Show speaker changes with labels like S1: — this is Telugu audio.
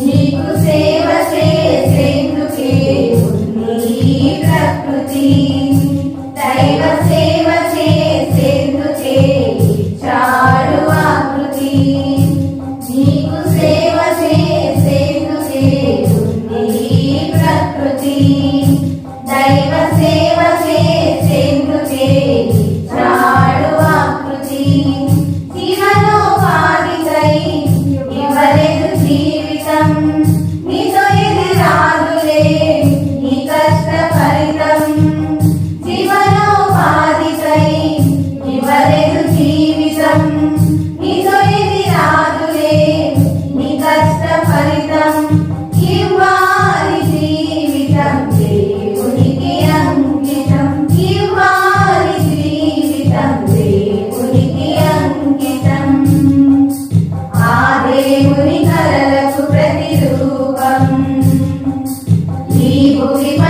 S1: నీకు సేవ చేసేందుకే ఉంది ఈ ప్రకృతి. దైవ సేవ చేసేందుకే ఇచ్చాడు ఆకృతి. నీకు సేవ చేసేందుకే ఉంది ఈ ప్రకృతి. దైవ సేవ చేసేందుకే ఇచ్చాడు ఆకృతి. జీవనోపాధికై ఇవ్వలేదు జీవితం. నీతో ఇది రాదులే నీ కష్ట ఫలితం. జీవనోపాధికై ఇవ్వలేదు జీవితం. నీతో ఇది రాదులే నీ కష్ట ఫలితం. ఇవ్వాలి జీవితం దేవునికి అంకితం. ఇవ్వాలి జీవితం దేవునికి అంకితం. ఆ దేవుని కలలకు ప్రతిరూపం ఈ భూమిపై